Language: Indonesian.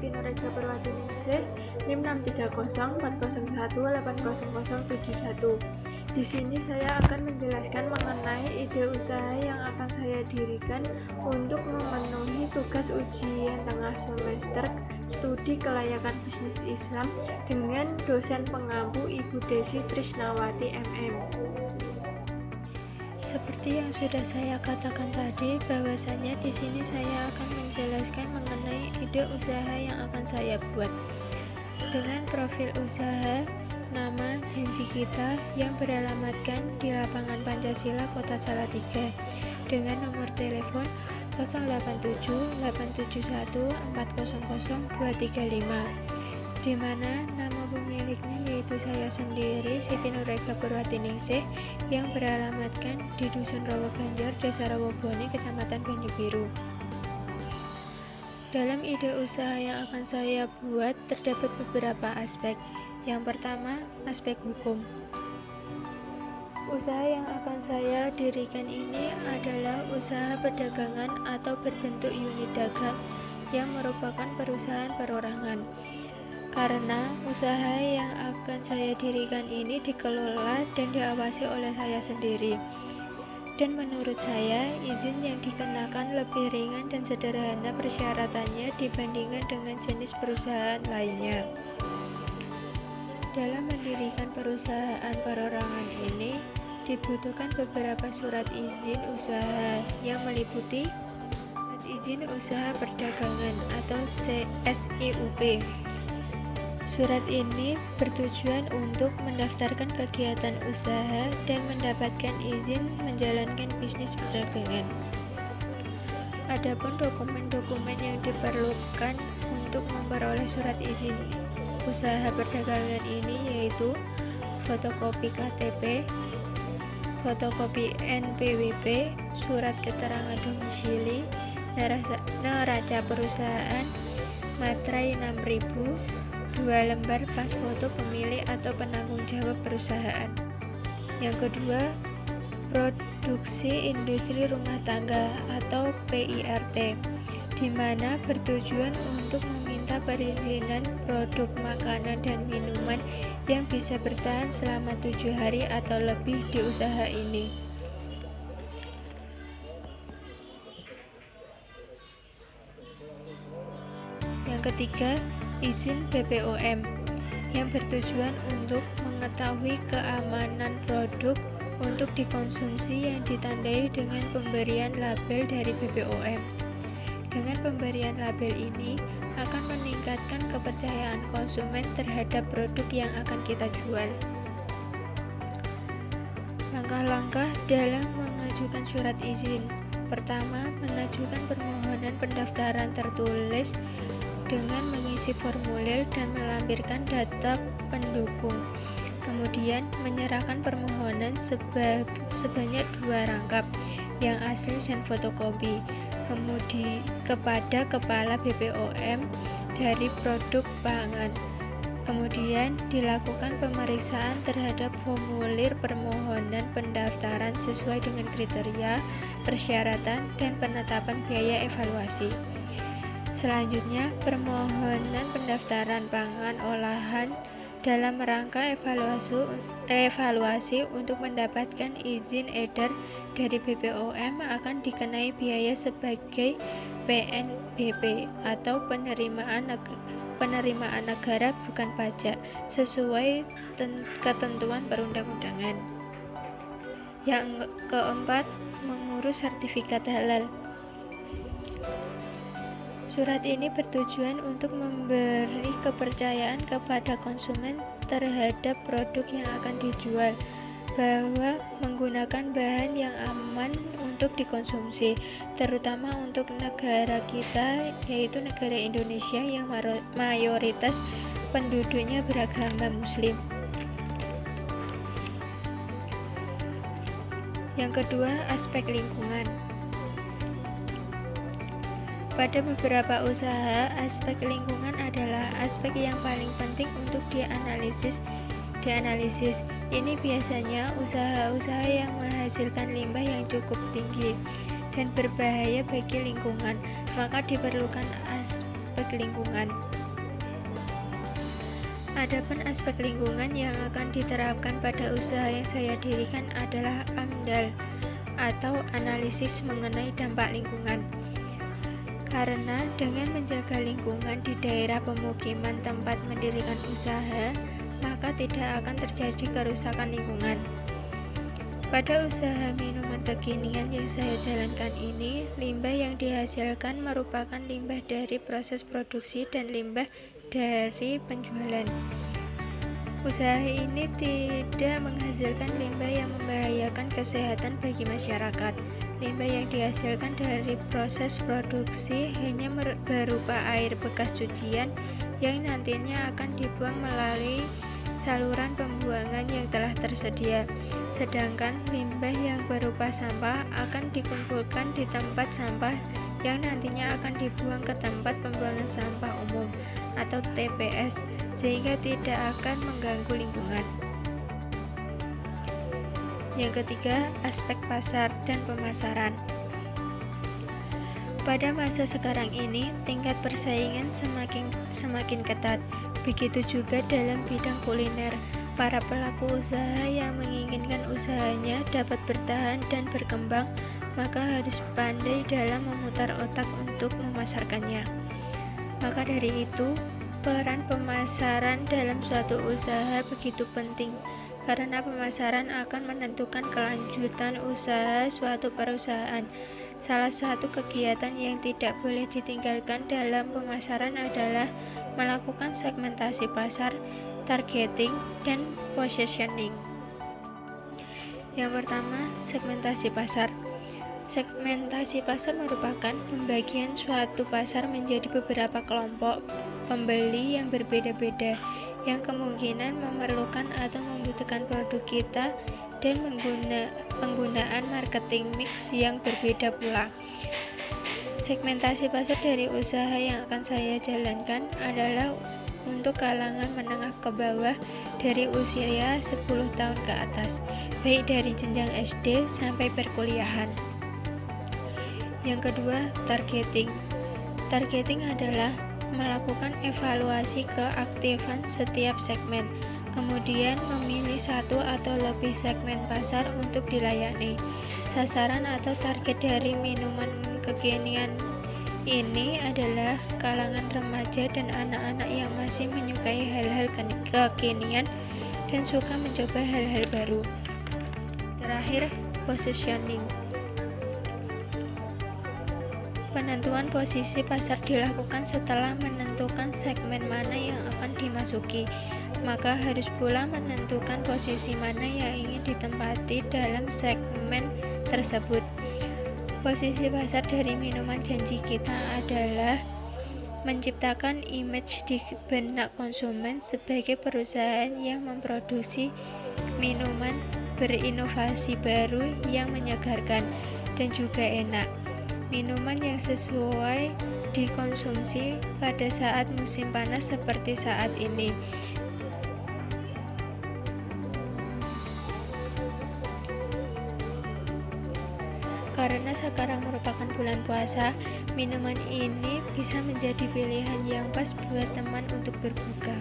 Siti Nurega Perwatiningsih, NIM 63040180071. Di sini saya akan menjelaskan mengenai ide usaha yang akan saya dirikan untuk memenuhi tugas ujian tengah semester studi kelayakan bisnis Islam dengan dosen pengampu Ibu Desi Trisnawati MM. Seperti yang sudah saya katakan tadi, bahwasanya di sini saya akan menjelaskan mengenai ide usaha yang akan saya buat. Dengan profil usaha, nama, janji kita yang beralamatkan di lapangan Pancasila Kota Salatiga dengan nomor telepon 087 871 400 235, di mana nama pemiliknya yaitu saya sendiri, Siti Nurega Perwatiningsih, yang beralamatkan di Dusun Rawaganjar, Desa Rawaboni, Kecamatan Banjubiru. Dalam ide usaha yang akan saya buat terdapat beberapa aspek. Yang pertama, aspek hukum. Usaha yang akan saya dirikan ini adalah usaha perdagangan atau berbentuk unit dagang yang merupakan perusahaan perorangan. Karena usaha yang akan saya dirikan ini dikelola dan diawasi oleh saya sendiri. Dan menurut saya, izin yang dikenakan lebih ringan dan sederhana persyaratannya dibandingkan dengan jenis perusahaan lainnya. Dalam mendirikan perusahaan perorangan ini, dibutuhkan beberapa surat izin usaha yang meliputi surat izin usaha perdagangan atau SIUP. Surat ini bertujuan untuk mendaftarkan kegiatan usaha dan mendapatkan izin menjalankan bisnis perdagangan. Adapun dokumen-dokumen yang diperlukan untuk memperoleh surat izin usaha perdagangan ini yaitu fotokopi KTP, fotokopi NPWP, surat keterangan domisili, neraca perusahaan, materai 6.000, 2 lembar pas foto pemilik atau penanggung jawab perusahaan. Yang kedua, produksi industri rumah tangga atau PIRT, di mana bertujuan untuk meminta perizinan produk makanan dan minuman yang bisa bertahan selama 7 hari atau lebih di usaha ini. Yang ketiga, izin BPOM yang bertujuan untuk mengetahui keamanan produk untuk dikonsumsi yang ditandai dengan pemberian label dari BPOM. Dengan pemberian label ini akan meningkatkan kepercayaan konsumen terhadap produk yang akan kita jual. Langkah-langkah dalam mengajukan surat izin. Pertama, mengajukan permohonan pendaftaran tertulis dengan mengisi formulir dan melampirkan data pendukung. Kemudian, menyerahkan permohonan sebanyak 2 rangkap, yang asli dan fotokopi, kepada Kepala BPOM dari produk pangan. Kemudian, dilakukan pemeriksaan terhadap formulir permohonan pendaftaran sesuai dengan kriteria, persyaratan, dan penetapan biaya evaluasi. Selanjutnya, permohonan pendaftaran pangan olahan dalam rangka evaluasi untuk mendapatkan izin edar dari BPOM akan dikenai biaya sebagai PNBP atau penerimaan negara bukan pajak sesuai ketentuan perundang-undangan. Yang keempat, mengurus sertifikat halal. Surat ini bertujuan untuk memberi kepercayaan kepada konsumen terhadap produk yang akan dijual, bahwa menggunakan bahan yang aman untuk dikonsumsi, terutama untuk negara kita, yaitu negara Indonesia yang mayoritas penduduknya beragama Muslim. Yang kedua, aspek lingkungan. Pada beberapa usaha, aspek lingkungan adalah aspek yang paling penting untuk dianalisis. Ini biasanya usaha-usaha yang menghasilkan limbah yang cukup tinggi dan berbahaya bagi lingkungan, maka diperlukan aspek lingkungan. Adapun aspek lingkungan yang akan diterapkan pada usaha yang saya dirikan adalah AMDAL atau analisis mengenai dampak lingkungan. Karena dengan menjaga lingkungan di daerah pemukiman tempat mendirikan usaha, maka tidak akan terjadi kerusakan lingkungan. Pada usaha minuman kekinian yang saya jalankan ini, limbah yang dihasilkan merupakan limbah dari proses produksi dan limbah dari penjualan. Usaha ini tidak menghasilkan limbah yang membahayakan kesehatan bagi masyarakat. Limbah yang dihasilkan dari proses produksi hanya berupa air bekas cucian yang nantinya akan dibuang melalui saluran pembuangan yang telah tersedia. Sedangkan limbah yang berupa sampah akan dikumpulkan di tempat sampah yang nantinya akan dibuang ke tempat pembuangan sampah umum atau TPS, sehingga tidak akan mengganggu lingkungan. Yang ketiga, aspek pasar dan pemasaran. Pada masa sekarang ini, tingkat persaingan semakin ketat. Begitu juga dalam bidang kuliner. Para pelaku usaha yang menginginkan usahanya dapat bertahan dan berkembang, maka harus pandai dalam memutar otak untuk memasarkannya. Maka dari itu, peran pemasaran dalam suatu usaha begitu penting, karena pemasaran akan menentukan kelanjutan usaha suatu perusahaan. Salah satu kegiatan yang tidak boleh ditinggalkan dalam pemasaran adalah melakukan segmentasi pasar, targeting, dan positioning. Yang pertama, segmentasi pasar. Segmentasi pasar merupakan pembagian suatu pasar menjadi beberapa kelompok pembeli yang berbeda-beda, yang kemungkinan memerlukan atau membutuhkan produk kita, dan penggunaan marketing mix yang berbeda pula. Segmentasi pasar dari usaha yang akan saya jalankan adalah untuk kalangan menengah ke bawah dari usia 10 tahun ke atas, baik dari jenjang SD sampai perkuliahan. Yang kedua, targeting. Targeting adalah melakukan evaluasi keaktifan setiap segmen, kemudian memilih satu atau lebih segmen pasar untuk dilayani. Sasaran atau target dari minuman kekinian ini adalah kalangan remaja dan anak-anak yang masih menyukai hal-hal kekinian dan suka mencoba hal-hal baru. Terakhir, positioning. Penentuan posisi pasar dilakukan setelah menentukan segmen mana yang akan dimasuki, maka harus pula menentukan posisi mana yang ingin ditempati dalam segmen tersebut. Posisi pasar dari minuman janji kita adalah menciptakan image di benak konsumen sebagai perusahaan yang memproduksi minuman berinovasi baru yang menyegarkan dan juga enak. Minuman yang sesuai dikonsumsi pada saat musim panas seperti saat ini. Karena sekarang merupakan bulan puasa, minuman ini bisa menjadi pilihan yang pas buat teman untuk berbuka.